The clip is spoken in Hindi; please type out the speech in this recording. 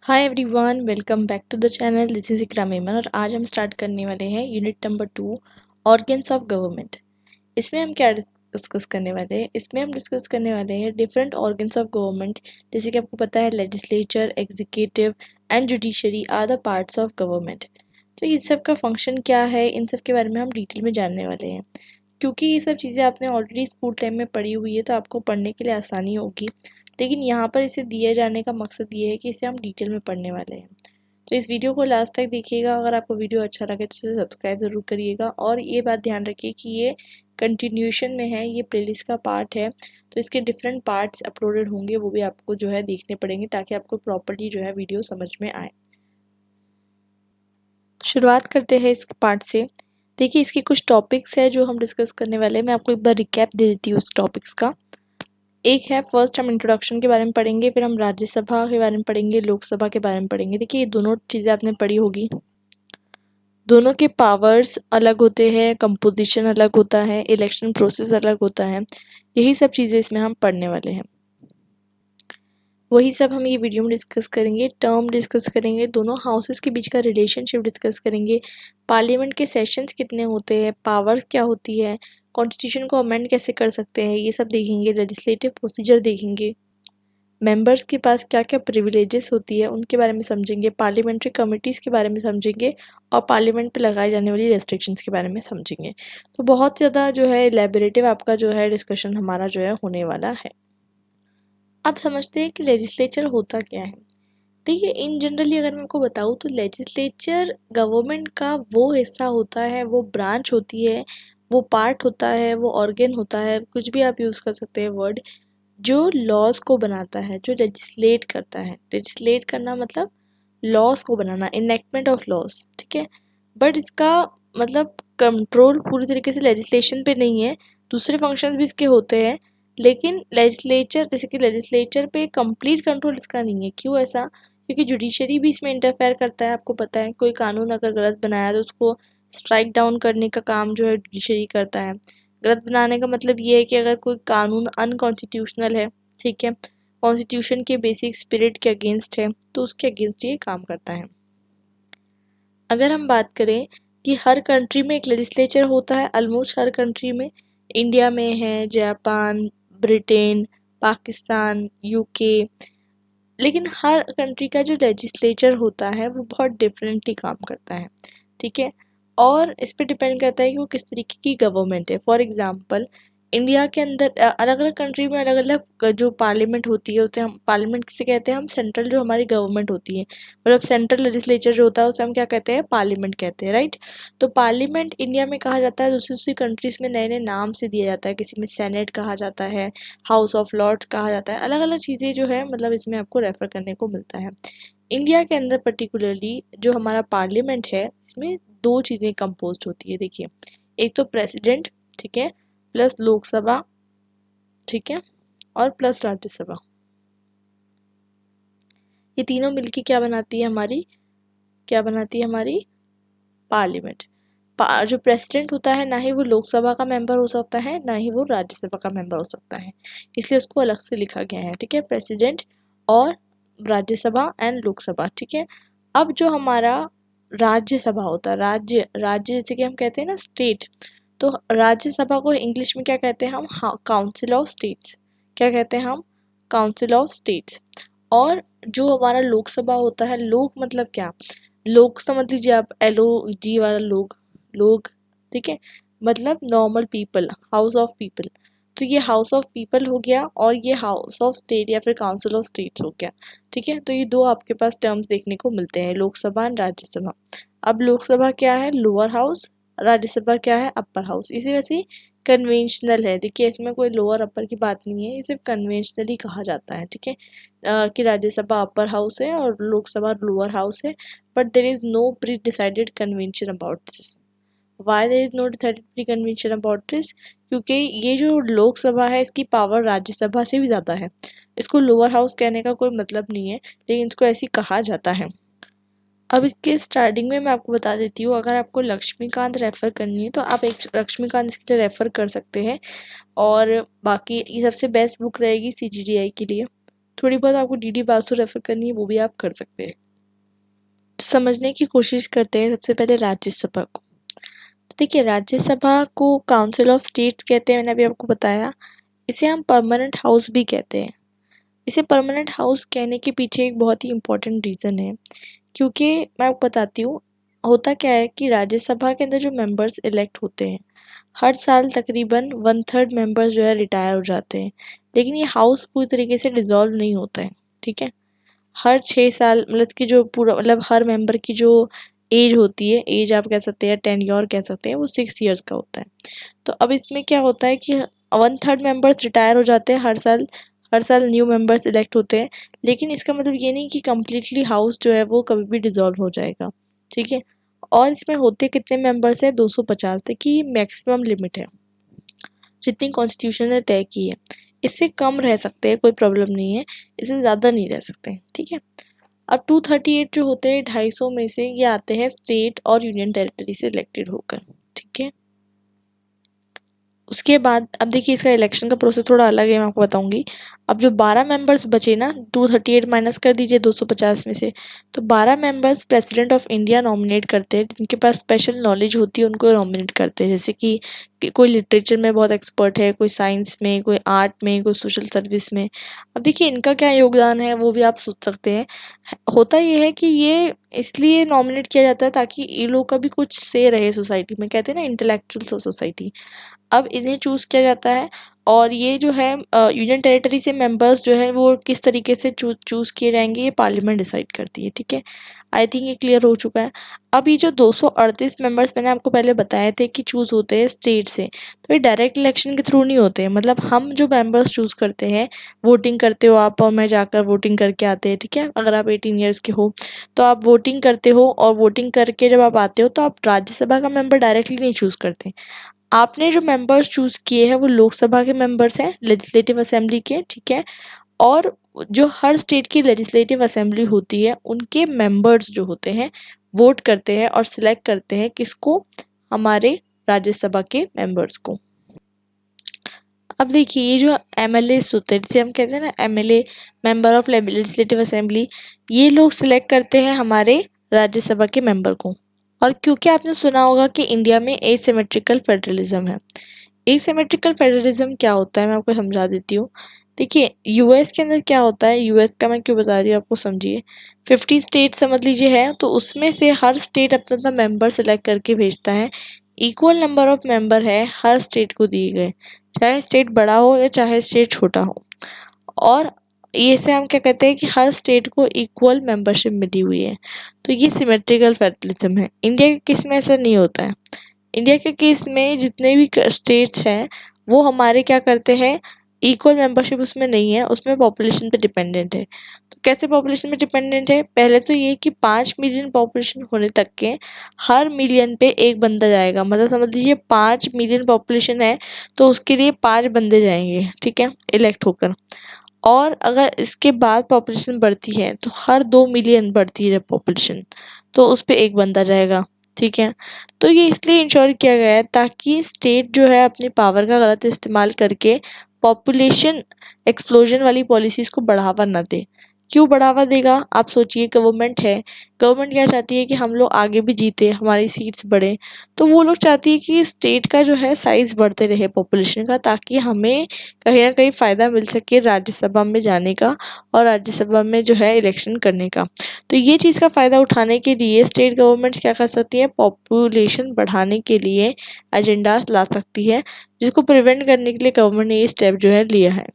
Hi everyone, welcome back to the channel. This is Iqra Memon और आज हम स्टार्ट करने वाले हैं unit number 2 organs of government. इसमें हम क्या डिस्कस करने वाले हैं? इसमें हम डिस्कस करने वाले हैं डिफरेंट ऑर्गन्स ऑफ गवर्नमेंट। जैसे कि आपको पता है legislature, executive and judiciary are the parts of government. तो इस सब का फंक्शन क्या है, इन सब के बारे में हम डिटेल में जानने वाले हैं। क्योंकि ये सब चीज़ें आपने ऑलरेडी स्कूल टाइम में पढ़ी हुई है तो आपको पढ़ने के लिए आसानी होगी, लेकिन यहाँ पर इसे दिए जाने का मकसद ये है कि इसे हम डिटेल में पढ़ने वाले हैं। तो इस वीडियो को लास्ट तक देखिएगा। अगर आपको वीडियो अच्छा लगे तो इसे सब्सक्राइब ज़रूर करिएगा और ये बात ध्यान रखिए कि ये कंटिन्यूशन में है, ये प्लेलिस्ट का पार्ट है, तो इसके डिफरेंट पार्ट्स अपलोडेड होंगे, वो भी आपको जो है देखने पड़ेंगे ताकि आपको प्रॉपर्ली जो है वीडियो समझ में आए। शुरुआत करते हैं इस पार्ट से। देखिए, इसके कुछ टॉपिक्स है जो हम डिस्कस करने वाले हैं। मैं आपको एक बार रिकैप दे देती हूँ उस टॉपिक्स का। एक है, फर्स्ट हम इंट्रोडक्शन के बारे में पढ़ेंगे, फिर हम राज्यसभा के बारे में पढ़ेंगे, लोकसभा के बारे में पढ़ेंगे। देखिए, ये दोनों चीज़ें आपने पढ़ी होगी। दोनों के पावर्स अलग होते हैं, कंपोजिशन अलग होता है, इलेक्शन प्रोसेस अलग होता है। यही सब चीज़ें इसमें हम पढ़ने वाले हैं। वही सब हम ये वीडियो में डिस्कस करेंगे। टर्म डिस्कस करेंगे, दोनों हाउसेस के बीच का रिलेशनशिप डिस्कस करेंगे, पार्लियामेंट के सेशंस कितने होते हैं, पावर्स क्या होती है, कॉन्स्टिट्यूशन को अमेंड कैसे कर सकते हैं, ये सब देखेंगे। लेजिस्लेटिव प्रोसीजर देखेंगे, मेंबर्स के पास क्या क्या प्रिविलेजेस होती है उनके बारे में समझेंगे, पार्लियामेंट्री कमिटीज़ के बारे में समझेंगे और पार्लियामेंट पे लगाई जाने वाली रेस्ट्रिक्शंस के बारे में समझेंगे। तो बहुत ज़्यादा जो है एलैबोरेटिव आपका जो है डिस्कशन हमारा जो है होने वाला है। अब समझते हैं कि लेजिस्लेचर होता क्या है। देखिए, इन जनरली अगर मैं आपको बताऊँ तो लेजिस्लेचर गवर्नमेंट का वो हिस्सा होता है, वो ब्रांच होती है, वो पार्ट होता है, वो ऑर्गन होता है, कुछ भी आप यूज़ कर सकते हैं वर्ड, जो लॉज को बनाता है, जो लेजिस्लेट करता है। लेजिस्लेट करना मतलब लॉज को बनाना, इनेक्टमेंट ऑफ लॉज, ठीक है। बट इसका मतलब कंट्रोल पूरी तरीके से लेजिस्लेशन पे नहीं है, दूसरे फंक्शंस भी इसके होते हैं, लेकिन लेजिस्लेचर जैसे कि लेजिस्लेचर पे कंप्लीट कंट्रोल इसका नहीं है। क्यों ऐसा? क्योंकि जुडिशरी भी इसमें इंटरफेयर करता है। आपको पता है, कोई कानून अगर गलत बनाया तो उसको स्ट्राइक डाउन करने का काम जो है जुडिशरी करता है। गलत बनाने का मतलब ये है कि अगर कोई कानून अनकॉन्स्टिट्यूशनल है, ठीक है, कॉन्स्टिट्यूशन के बेसिक स्पिरिट के अगेंस्ट है, तो उसके अगेंस्ट ये काम करता है। अगर हम बात करें कि हर कंट्री में एक लेजिस्लेचर होता है, ऑलमोस्ट हर कंट्री में, इंडिया में है, जापान, ब्रिटेन, पाकिस्तान, यूके, लेकिन हर कंट्री का जो लेजिस्लेचर होता है वो बहुत डिफरेंटली काम करता है, ठीक है। और इस पे डिपेंड करता है कि वो किस तरीके की गवर्नमेंट है। फॉर एग्जांपल, इंडिया के अंदर अलग अलग कंट्री में अलग अलग जो पार्लियामेंट होती है उसे हम पार्लियामेंट किसे कहते हैं? हम सेंट्रल जो हमारी गवर्नमेंट होती है, मतलब सेंट्रल लेजिस्लेचर जो होता है उसे हम क्या कहते हैं? पार्लियामेंट कहते हैं, राइट। तो पार्लियामेंट इंडिया में कहा जाता है, दूसरी दूसरी कंट्रीज में नए नए नाम से दिया जाता है। किसी में सेनेट कहा जाता है, हाउस ऑफ लॉर्ड्स कहा जाता है, अलग अलग चीज़ें जो है मतलब इसमें आपको रेफर करने को मिलता है। इंडिया के अंदर पर्टिकुलरली जो हमारा पार्लियामेंट है, इसमें दो चीज़ें कंपोज होती है। देखिए, एक तो प्रेसिडेंट, ठीक है, प्लस लोकसभा, ठीक है, और प्लस राज्यसभा। ये तीनों मिलके क्या बनाती है हमारी? क्या बनाती है हमारी? पार्लियामेंट। जो प्रेसिडेंट होता है, ना ही वो लोकसभा का मेंबर हो सकता है, ना ही वो राज्यसभा का मेंबर हो सकता है, इसलिए उसको अलग से लिखा गया है, ठीक है। प्रेसिडेंट और राज्यसभा एंड लोकसभा, ठीक है। अब जो हमारा राज्यसभा होता है, राज्य राज्य जैसे कि हम कहते हैं ना स्टेट, तो राज्यसभा को इंग्लिश में क्या कहते हैं हम? Council of states. क्या कहते हैं हम? Council of states. और जो हमारा लोकसभा होता है, लोक मतलब क्या? लोग समझ लीजिए आप, LOG वाला लोग, लोग, ठीक है, मतलब normal people, house of people. तो ये हाउस ऑफ पीपल हो गया और ये हाउस ऑफ स्टेट या फिर काउंसिल ऑफ स्टेट्स हो गया, ठीक है। तो ये दो आपके पास टर्म्स देखने को मिलते हैं, लोकसभा एंड राज्यसभा। अब लोकसभा क्या है? Lower house. राज्यसभा क्या है? Upper house. इसी वजह से कन्वेंशनल है। देखिए, इसमें कोई लोअर अपर की बात नहीं है, ये सिर्फ कन्वेंशनली कहा जाता है, ठीक है, कि राज्यसभा अपर हाउस है और लोकसभा लोअर हाउस है। But there is no pre decided convention about this. Why there is no decided pre convention about this? क्योंकि ये जो लोकसभा है इसकी पावर राज्यसभा से भी ज़्यादा है। इसको लोअर हाउस कहने का कोई मतलब नहीं है, लेकिन इसको ऐसे कहा जाता है। अब इसके स्टार्टिंग में मैं आपको बता देती हूँ, अगर आपको लक्ष्मीकांत रेफ़र करनी है तो आप एक लक्ष्मीकांत इसके लिए रेफ़र कर सकते हैं, और बाकी ये सबसे बेस्ट बुक रहेगी CGDI के लिए, थोड़ी बहुत आपको डी वास्तु रेफर करनी है वो भी आप कर सकते हैं। तो समझने की कोशिश करते हैं सबसे पहले राज्यसभा को। तो देखिए राज्यसभा को काउंसिल ऑफ स्टेट कहते हैं, मैंने अभी आपको बताया। इसे हम परमानेंट हाउस भी कहते हैं। इसे परमानेंट हाउस कहने के पीछे एक बहुत ही इम्पोर्टेंट रीज़न है, क्योंकि मैं आपको बताती हूँ होता क्या है कि राज्यसभा के अंदर जो मेंबर्स इलेक्ट होते हैं हर साल तकरीबन 1/3 मेंबर्स जो है रिटायर हो जाते हैं, लेकिन ये हाउस पूरी तरीके से डिसॉल्व नहीं होता है। ठीक है, हर 6 साल मतलब इसकी जो पूरा मतलब हर मेंबर की जो एज होती है, एज आप कह सकते हैं टेन्योर कह सकते हैं, वो 6 ईयर्स का होता है। तो अब इसमें क्या होता है कि 1/3 मेंबर्स रिटायर हो जाते हैं हर साल न्यू मेंबर्स इलेक्ट होते हैं, लेकिन इसका मतलब ये नहीं कि कम्प्लीटली हाउस जो है वो कभी भी डिसॉल्व हो जाएगा। ठीक है, और इसमें होते कितने मेंबर्स हैं? 250 तक की मैक्सिमम लिमिट है जितनी कॉन्स्टिट्यूशन ने तय की है। इससे कम रह सकते हैं, कोई प्रॉब्लम नहीं है, इससे ज़्यादा नहीं रह सकते। ठीक है, अब 238 जो होते हैं 250 में से ये आते हैं स्टेट और यूनियन टेरिटरी से इलेक्टेड होकर। ठीक है, उसके बाद अब देखिए इसका इलेक्शन का प्रोसेस थोड़ा अलग है, मैं आपको बताऊंगी। अब जो 12 मेंबर्स बचे ना, 238 माइनस कर दीजिए 250 में से, तो 12 members president of India nominate करते हैं, जिनके पास स्पेशल नॉलेज होती है उनको नॉमिनेट करते हैं। जैसे कि कोई लिटरेचर में बहुत एक्सपर्ट है, कोई साइंस में, कोई आर्ट में, कोई सोशल सर्विस में। अब देखिए इनका क्या योगदान है वो भी आप सोच सकते हैं। होता ये है कि ये इसलिए नॉमिनेट किया जाता है ताकि ये लोग का भी कुछ से रहे सोसाइटी में, कहते हैं ना इंटेलेक्चुअल सोसाइटी। अब इन्हें चूज़ किया जाता है, और ये जो है यूनियन टेरिटरी से मेंबर्स जो है वो किस तरीके से चूज़ किए जाएंगे ये पार्लियामेंट डिसाइड करती है। ठीक है, आई थिंक ये क्लियर हो चुका है। अब ये जो 238 मेंबर्स मैंने आपको पहले बताए थे कि चूज़ होते हैं स्टेट से, तो ये डायरेक्ट इलेक्शन के थ्रू नहीं होते हैं। मतलब हम जो मेंबर्स चूज़ करते हैं, वोटिंग करते हो आप और मैं जाकर वोटिंग करके आते हैं। ठीक है, अगर आप 18 ईयर्स के हो तो आप वोटिंग करते हो, और वोटिंग करके जब आप आते हो तो आप राज्यसभा का मेंबर डायरेक्टली नहीं चूज़ करते। आपने जो मेंबर्स चूज़ किए हैं वो लोकसभा के मेंबर्स हैं, लेजिस्लेटिव असेंबली के। ठीक है, और जो हर स्टेट की लेजिस्लेटिव असेंबली होती है उनके मेंबर्स जो होते हैं वोट करते हैं और सिलेक्ट करते हैं किसको? हमारे राज्यसभा के मेंबर्स को। अब देखिए ये जो एमएलएस होते हैं, जिसे हम कहते हैं ना MLA, member of legislative assembly, ये लोग सिलेक्ट करते हैं हमारे राज्यसभा के मेंबर को। और क्योंकि आपने सुना होगा कि इंडिया में एसिमेट्रिकल फेडरलिज्म है। एसिमेट्रिकल फेडरलिज्म क्या होता है मैं आपको समझा देती हूँ। देखिए यूएस के अंदर क्या होता है, यूएस का मैं क्यों बता रही हूँ आपको, समझिए। 50 स्टेट समझ लीजिए है, तो उसमें से हर स्टेट अपना अपना मेंबर सेलेक्ट करके भेजता है। इक्वल नंबर ऑफ मेंबर है हर स्टेट को दिए गए, चाहे स्टेट बड़ा हो या चाहे स्टेट छोटा हो। और ये से हम क्या कहते हैं कि हर स्टेट को इक्वल मेंबरशिप मिली हुई है। तो ये सिमेट्रिकल फेडरलिज्म है। इंडिया के केस में ऐसा नहीं होता है। इंडिया के केस में जितने भी स्टेट्स हैं वो हमारे क्या करते हैं, इक्वल मेंबरशिप उसमें नहीं है, उसमें पॉपुलेशन पे डिपेंडेंट है। तो कैसे पॉपुलेशन पे डिपेंडेंट है? पहले तो ये कि 5 मिलियन पॉपुलेशन होने तक के हर मिलियन पे एक बंदा जाएगा। मतलब समझ लीजिए 5 मिलियन पॉपुलेशन है तो उसके लिए 5 बंदे जाएंगे। ठीक है, इलेक्ट होकर। और अगर इसके बाद पॉपुलेशन बढ़ती है तो हर 2 मिलियन बढ़ती है जब पॉपुलेशन, तो उस पे एक बंदा जाएगा। ठीक है, तो ये इसलिए इंश्योर किया गया है ताकि स्टेट जो है अपनी पावर का गलत इस्तेमाल करके पॉपुलेशन एक्सप्लोजन वाली पॉलिसीज़ को बढ़ावा ना दे। क्यों बढ़ावा देगा? आप सोचिए, गवर्नमेंट है, गवर्नमेंट क्या चाहती है कि हम लोग आगे भी जीते, हमारी सीट्स बढ़े। तो वो लोग चाहती है कि स्टेट का जो है साइज़ बढ़ते रहे पॉपुलेशन का, ताकि हमें कहीं ना कहीं फ़ायदा मिल सके राज्यसभा में जाने का और राज्यसभा में जो है इलेक्शन करने का। तो ये चीज़ का फ़ायदा उठाने के लिए स्टेट गवर्नमेंट्स क्या कर सकती है, पॉपुलेशन बढ़ाने के लिए एजेंडास ला सकती है, जिसको प्रिवेंट करने के लिए गवर्नमेंट ने ये स्टेप जो है लिया है।